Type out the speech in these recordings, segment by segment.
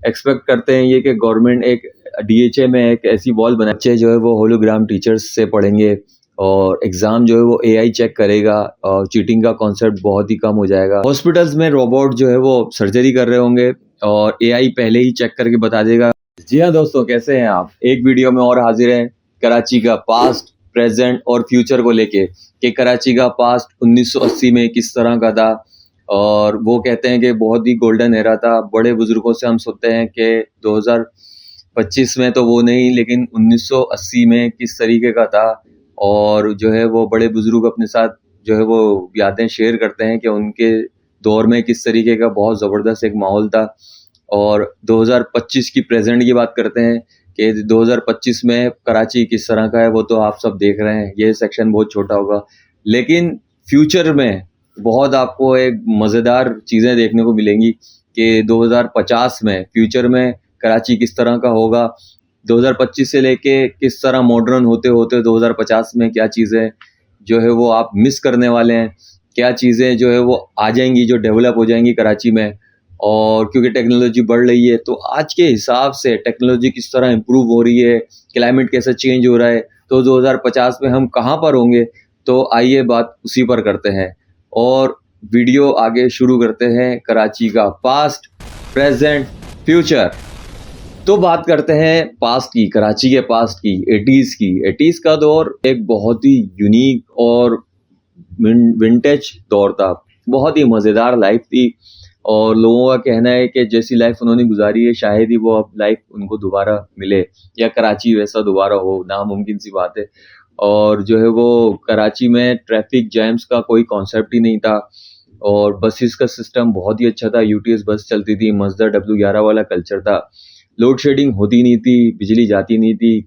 Expect करते हैं ये कि गवर्नमेंट एक डीएचए में एक ऐसी वॉल बनाए, बच्चे जो है वो होलोग्राम टीचर्स से पढ़ेंगे और एग्ज़ाम जो है वो एआई चेक करेगा और चीटिंग का कॉन्सेप्ट बहुत ही कम हो जाएगा। हॉस्पिटल्स में रोबोट जो है वो सर्जरी कर रहे होंगे और एआई पहले ही चेक करके बता देगा। जी हाँ दोस्तों, कैसे हैं आप? एक वीडियो में और हाजिर हैं कराची का पास्ट, प्रेजेंट और फ्यूचर को लेके कि कराची का पास्ट 1980 में किस तरह का था और वो कहते हैं कि बहुत ही गोल्डन एरा था। बड़े बुजुर्गों से हम सुनते हैं कि 2025 में तो वो नहीं, लेकिन 1980 में किस तरीके का था और जो है वो बड़े बुजुर्ग अपने साथ जो है वो यादें शेयर करते हैं कि उनके दौर में किस तरीके का बहुत ज़बरदस्त एक माहौल था। और 2025 की प्रेजेंट की बात करते हैं कि 2025 में कराची किस तरह का है, वो तो आप सब देख रहे हैं। ये सेक्शन बहुत छोटा होगा, लेकिन फ्यूचर में बहुत आपको एक मज़ेदार चीज़ें देखने को मिलेंगी कि 2050 में फ्यूचर में कराची किस तरह का होगा। 2025 से लेके किस तरह मॉडर्न होते होते 2050 में क्या चीज़ें जो है वो आप मिस करने वाले हैं, क्या चीज़ें जो है वो आ जाएंगी जो डेवलप हो जाएंगी कराची में। और क्योंकि टेक्नोलॉजी बढ़ रही है तो आज के हिसाब से टेक्नोलॉजी किस तरह इम्प्रूव हो रही है, क्लाइमेट कैसे चेंज हो रहा है, तो 2050 में हम कहाँ पर होंगे। तो आइए बात उसी पर करते हैं और वीडियो आगे शुरू करते हैं कराची का पास्ट, प्रेजेंट, फ्यूचर। तो बात करते हैं पास्ट की, कराची के पास्ट की, 80s की। 80s का दौर एक बहुत ही यूनिक और विंटेज दौर था। बहुत ही मज़ेदार लाइफ थी और लोगों का कहना है कि जैसी लाइफ उन्होंने गुजारी है शायद ही वो अब लाइफ उनको दोबारा मिले या कराची वैसा दोबारा हो, नामुमकिन सी बात है। और जो है वो कराची में ट्रैफिक जैम्स का कोई कॉन्सेप्ट ही नहीं था और बसेस का सिस्टम बहुत ही अच्छा था। यूटीएस बस चलती थी, मजदा W11 वाला कल्चर था। लोड शेडिंग होती नहीं थी, बिजली जाती नहीं थी।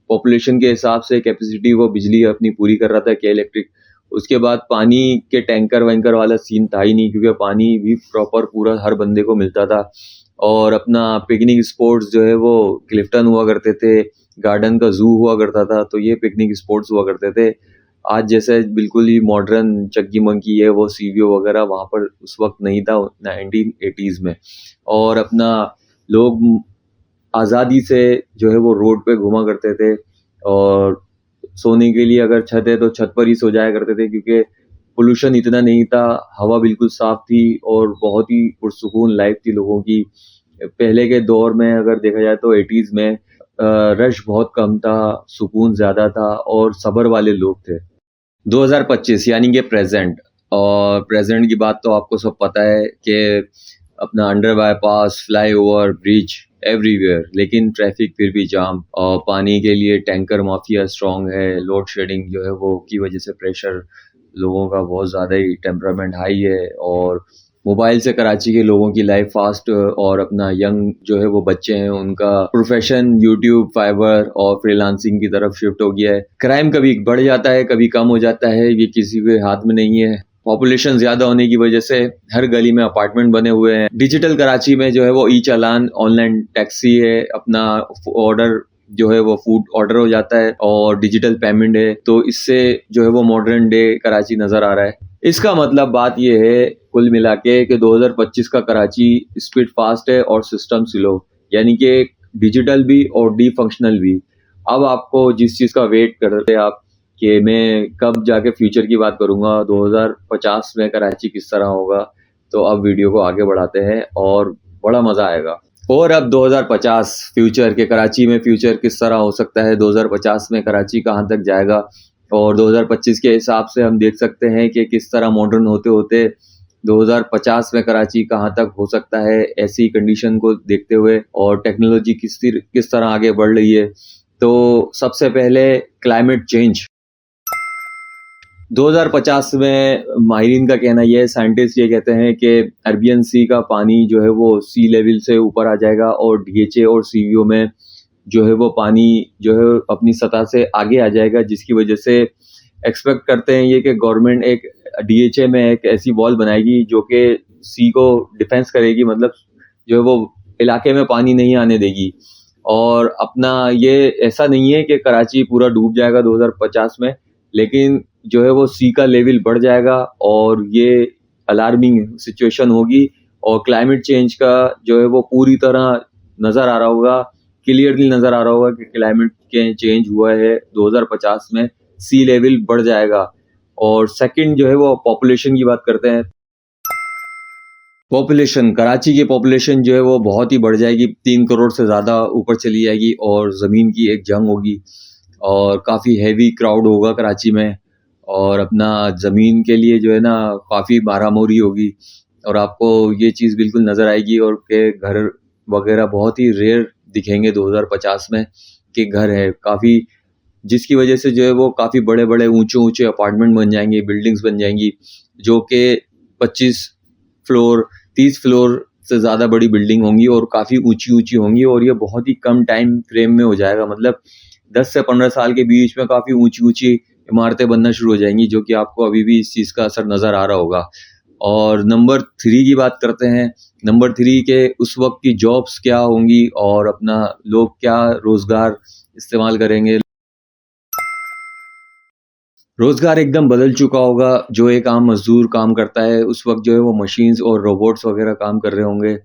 पॉपुलेशन के हिसाब से कैपेसिटी वो बिजली अपनी पूरी कर रहा था कि इलेक्ट्रिक। उसके बाद पानी के टैंकर वैंकर वाला सीन था ही नहीं, क्योंकि पानी भी प्रॉपर पूरा हर बंदे को मिलता था। और अपना पिकनिक स्पॉट्स जो है वो क्लिफ्टन हुआ करते थे, गार्डन का जू हुआ करता था, तो ये पिकनिक स्पॉट्स हुआ करते थे। आज जैसे बिल्कुल ही मॉडर्न चक्की मंकी है वो सीवीओ वगैरह वहाँ पर उस वक्त नहीं था 1980s में। और अपना लोग आज़ादी से जो है वो रोड पे घुमा करते थे और सोने के लिए अगर छत है तो छत पर ही सो जाया करते थे, क्योंकि पोल्यूशन इतना नहीं था, हवा बिल्कुल साफ थी और बहुत ही पुरसुकून लाइफ थी लोगों की। पहले के दौर में अगर देखा जाए तो 80s में रश बहुत कम था, सुकून ज़्यादा था और सब्र वाले लोग थे। 2025 यानी कि प्रेजेंट, और प्रेजेंट की बात तो आपको सब पता है कि अपना under bypass, flyover, bridge everywhere, लेकिन ट्रैफिक फिर भी जाम। और पानी के लिए टैंकर माफिया स्ट्रांग है, लोड शेडिंग जो है वो की वजह से प्रेशर लोगों का बहुत ज़्यादा ही टेम्परामेंट हाई है। और मोबाइल से कराची के लोगों की लाइफ फास्ट और अपना यंग जो है वो बच्चे हैं उनका प्रोफेशन यूट्यूब, फाइबर और फ्रीलांसिंग की तरफ शिफ्ट हो गया है। क्राइम कभी बढ़ जाता है कभी कम हो जाता है, ये किसी के हाथ में नहीं है। पॉपुलेशन ज़्यादा होने की वजह से हर गली में अपार्टमेंट बने हुए हैं। डिजिटल कराची में जो है वो ई चालान, ऑनलाइन टैक्सी है, अपना ऑर्डर जो है वो फूड ऑर्डर हो जाता है और डिजिटल पेमेंट है। तो इससे जो है वो मॉडर्न डे कराची नज़र आ रहा है। इसका मतलब बात ये है कुल मिला के कि 2025 का कराची स्पीड फास्ट है और सिस्टम स्लो, यानी कि डिजिटल भी और डी फंक्शनल भी। अब आपको जिस चीज़ का वेट कर रहे हैं आप कि मैं कब जाके फ्यूचर की बात करूंगा, 2050 में कराची किस तरह होगा, तो अब वीडियो को आगे बढ़ाते हैं और बड़ा मज़ा आएगा। और अब 2050 फ्यूचर के कराची में फ्यूचर किस तरह हो सकता है, 2050 में कराची कहाँ तक जाएगा और 2025 के हिसाब से हम देख सकते हैं कि किस तरह मॉडर्न होते होते 2050 में कराची कहाँ तक हो सकता है। ऐसी कंडीशन को देखते हुए और टेक्नोलॉजी किस तरह आगे बढ़ रही है, तो सबसे पहले क्लाइमेट चेंज 2050 में माहिरीन का कहना यह है, साइंटिस्ट ये कहते हैं कि अरबियन सी का पानी जो है वो सी लेवल से ऊपर आ जाएगा और डीएचए और सीवीओ में जो है वो पानी जो है अपनी सतह से आगे आ जाएगा, जिसकी वजह से एक्सपेक्ट करते हैं ये कि गवर्नमेंट एक डीएचए में एक ऐसी वॉल बनाएगी जो कि सी को डिफेंस करेगी, मतलब जो है वो इलाके में पानी नहीं आने देगी। और अपना ये ऐसा नहीं है कि कराची पूरा डूब जाएगा 2050 में, लेकिन जो है वो सी का लेवल बढ़ जाएगा और ये अलार्मिंग सिचुएशन होगी और क्लाइमेट चेंज का जो है वो पूरी तरह नज़र आ रहा होगा, क्लियरली नज़र आ रहा होगा कि क्लाइमेट के चेंज हुआ है। 2050 में सी लेवल बढ़ जाएगा। और सेकंड जो है वो पॉपुलेशन की बात करते हैं। पॉपुलेशन, कराची की पॉपुलेशन जो है वो बहुत ही बढ़ जाएगी, 3 करोड़ से ज़्यादा ऊपर चली जाएगी और ज़मीन की एक जंग होगी और काफ़ी हैवी क्राउड होगा कराची में। और अपना ज़मीन के लिए जो है ना काफ़ी मारामारी होगी और आपको ये चीज़ बिल्कुल नज़र आएगी। और के घर वगैरह बहुत ही रेयर दिखेंगे 2050 में कि घर है काफ़ी, जिसकी वजह से जो है वो काफ़ी बड़े-बड़े ऊँचे-ऊँचे अपार्टमेंट बन जाएंगे, बिल्डिंग्स बन जाएंगी, जो कि 25 फ्लोर 30 फ्लोर से ज़्यादा बड़ी बिल्डिंग होंगी और काफ़ी ऊँची-ऊँची होंगी। और ये बहुत ही कम टाइम फ्रेम में हो जाएगा, मतलब 10 से 15 साल के बीच में काफ़ी ऊँची-ऊँची इमारतें बनना शुरू हो जाएंगी, जो कि आपको अभी भी इस चीज़ का असर नज़र आ रहा होगा। और नंबर 3 की बात करते हैं। नंबर 3 के उस वक़्त की जॉब्स क्या होंगी और अपना लोग क्या रोज़गार इस्तेमाल करेंगे। रोज़गार एकदम बदल चुका होगा। जो एक आम मज़दूर काम करता है, उस वक़्त जो है वो मशीन्स और रोबोट्स वग़ैरह काम कर रहे होंगे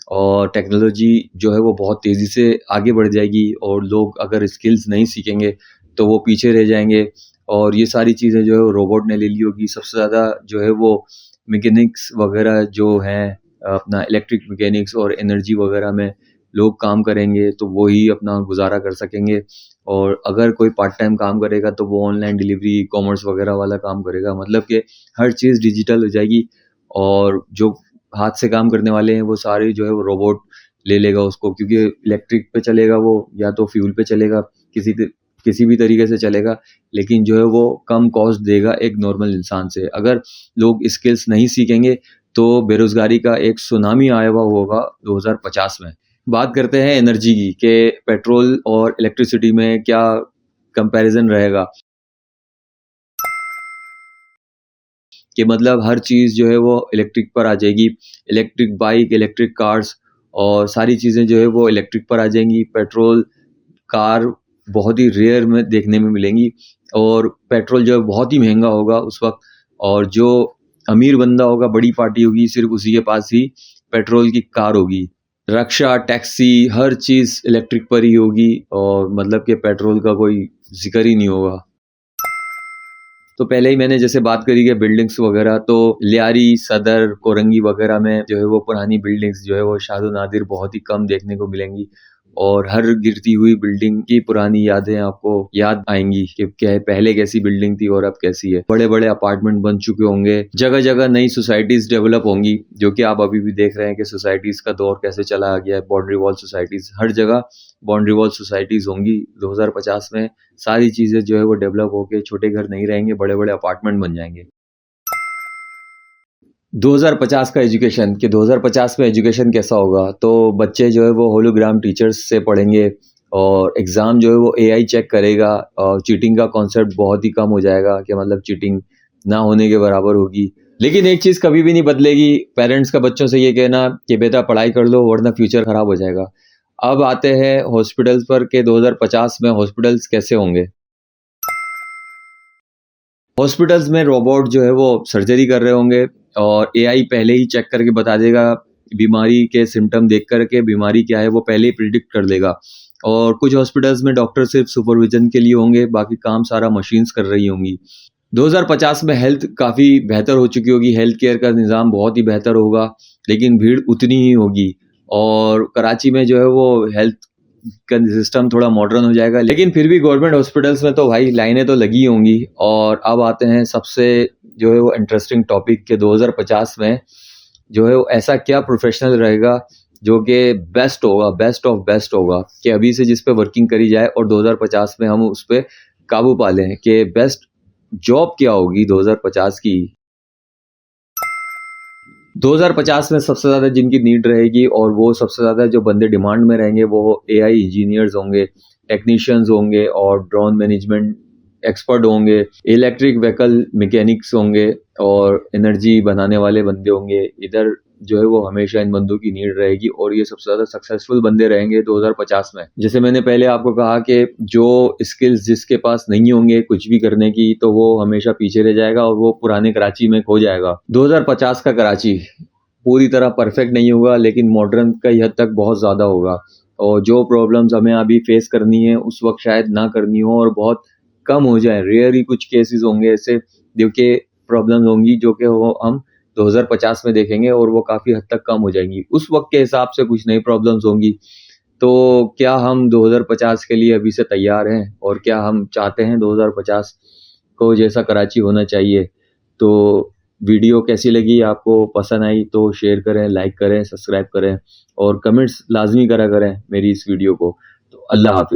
और टेक्नोलॉजी जो है वो बहुत तेज़ी से आगे बढ़ जाएगी और लोग अगर स्किल्स नहीं सीखेंगे, तो वो पीछे रह जाएँगे। और ये सारी चीज़ें जो है वो रोबोट ने ले ली होगी। सबसे ज़्यादा जो है वो मैकेनिक्स वग़ैरह जो हैं, अपना इलेक्ट्रिक मैकेनिक्स और एनर्जी वग़ैरह में लोग काम करेंगे, तो वो ही अपना गुज़ारा कर सकेंगे। और अगर कोई पार्ट टाइम काम करेगा तो वो ऑनलाइन डिलीवरी, ई-कॉमर्स वगैरह वाला काम करेगा। मतलब कि हर चीज़ डिजिटल हो जाएगी और जो हाथ से काम करने वाले हैं वो सारे जो है वो रोबोट ले लेगा उसको, क्योंकि इलेक्ट्रिक पे चलेगा वो या तो फ्यूल पे चलेगा, किसी भी तरीके से चलेगा, लेकिन जो है वो कम कॉस्ट देगा एक नॉर्मल इंसान से। अगर लोग स्किल्स नहीं सीखेंगे तो बेरोज़गारी का एक सुनामी आया हुआ होगा 2050 में। बात करते हैं एनर्जी की कि पेट्रोल और इलेक्ट्रिसिटी में क्या कंपैरिजन रहेगा, कि मतलब हर चीज़ जो है वो इलेक्ट्रिक पर आ जाएगी। इलेक्ट्रिक बाइक, इलेक्ट्रिक कार्स और सारी चीज़ें जो है वो इलेक्ट्रिक पर आ जाएंगी। पेट्रोल कार बहुत ही रेयर में देखने में मिलेंगी और पेट्रोल जो है बहुत ही महंगा होगा उस वक्त। और जो अमीर बंदा होगा, बड़ी पार्टी होगी, सिर्फ उसी के पास ही पेट्रोल की कार होगी। रक्षा, टैक्सी, हर चीज़ इलेक्ट्रिक पर ही होगी और मतलब कि पेट्रोल का कोई ज़िक्र ही नहीं होगा। तो पहले ही मैंने जैसे बात करी कि बिल्डिंग्स वगैरह, तो लियारी, सदर, कोरंगी वगैरह में जो है वो पुरानी बिल्डिंग्स जो है वो शादो नादिर बहुत ही कम देखने को मिलेंगी। और हर गिरती हुई बिल्डिंग की पुरानी यादें आपको याद आएंगी कि क्या है, पहले कैसी बिल्डिंग थी और अब कैसी है। बड़े बड़े अपार्टमेंट बन चुके होंगे, जगह जगह नई सोसाइटीज डेवलप होंगी, जो कि आप अभी भी देख रहे हैं कि सोसाइटीज का दौर कैसे चला आ गया है। बाउंड्री वॉल सोसाइटीज, हर जगह बाउंड्री वॉल सोसाइटीज होंगी 2050 में। सारी चीजें जो है वो डेवलप होके छोटे घर नहीं रहेंगे, बड़े बड़े अपार्टमेंट बन जाएंगे। 2050 का एजुकेशन, कि 2050 में एजुकेशन कैसा होगा, तो बच्चे जो है वो होलोग्राम टीचर्स से पढ़ेंगे और एग्ज़ाम जो है वो एआई चेक करेगा और चीटिंग का कॉन्सेप्ट बहुत ही कम हो जाएगा, कि मतलब चीटिंग ना होने के बराबर होगी। लेकिन एक चीज़ कभी भी नहीं बदलेगी, पेरेंट्स का बच्चों से ये कहना कि बेटा पढ़ाई कर लो वरना फ्यूचर ख़राब हो जाएगा। अब आते हैं हॉस्पिटल्स पर कि 2050 में हॉस्पिटल्स कैसे होंगे। हॉस्पिटल्स में रोबोट जो है वो सर्जरी कर रहे होंगे और एआई पहले ही चेक करके बता देगा, बीमारी के सिम्टम देख करके बीमारी क्या है वो पहले ही प्रिडिक्ट कर देगा। और कुछ हॉस्पिटल्स में डॉक्टर सिर्फ सुपरविजन के लिए होंगे, बाकी काम सारा मशीन्स कर रही होंगी। 2050 में हेल्थ काफ़ी बेहतर हो चुकी होगी, हेल्थ केयर का निज़ाम बहुत ही बेहतर होगा, लेकिन भीड़ उतनी ही होगी। और कराची में जो है वो हेल्थ का सिस्टम थोड़ा मॉडर्न हो जाएगा, लेकिन फिर भी गवर्नमेंट हॉस्पिटल्स में तो भाई लाइनें तो लगी होंगी। और अब आते हैं सबसे जो है वो इंटरेस्टिंग टॉपिक के 2050 में जो है वो ऐसा क्या प्रोफेशनल रहेगा जो कि बेस्ट होगा, बेस्ट ऑफ बेस्ट होगा, कि अभी से जिस पे वर्किंग करी जाए और 2050 में हम उस पर काबू पा लें, कि बेस्ट जॉब क्या होगी 2050 की। 2050 में सबसे ज़्यादा जिनकी नीड रहेगी और वो सबसे ज़्यादा जो बंदे डिमांड में रहेंगे वो एआई इंजीनियर्स होंगे, टेक्नीशियंस होंगे और ड्रोन मैनेजमेंट एक्सपर्ट होंगे, इलेक्ट्रिक व्हीकल मैकेनिक्स होंगे और एनर्जी बनाने वाले बंदे होंगे। इधर जो है वो हमेशा इन बंदों की नीड रहेगी और ये सबसे ज़्यादा सक्सेसफुल बंदे रहेंगे 2050 में। जैसे मैंने पहले आपको कहा कि जो स्किल्स जिसके पास नहीं होंगे कुछ भी करने की, तो वो हमेशा पीछे रह जाएगा और वो पुराने कराची में खो जाएगा। 2050 का कराची पूरी तरह परफेक्ट नहीं होगा, लेकिन मॉडर्न कई हद तक बहुत ज़्यादा होगा और जो प्रॉब्लम्स हमें अभी फेस करनी है उस वक्त शायद ना करनी हो और बहुत कम हो जाए। रेयर ही कुछ केसेस होंगे ऐसे जो कि प्रॉब्लम्स होंगी जो कि वो हम 2050 में देखेंगे और वो काफ़ी हद तक कम हो जाएंगी। उस वक्त के हिसाब से कुछ नई प्रॉब्लम्स होंगी। तो क्या हम 2050 के लिए अभी से तैयार हैं और क्या हम चाहते हैं 2050 को जैसा कराची होना चाहिए? तो वीडियो कैसी लगी, आपको पसंद आई तो शेयर करें, लाइक करें, सब्सक्राइब करें और कमेंट्स लाजमी करा करें मेरी इस वीडियो को। तो अल्लाह हाफिज़।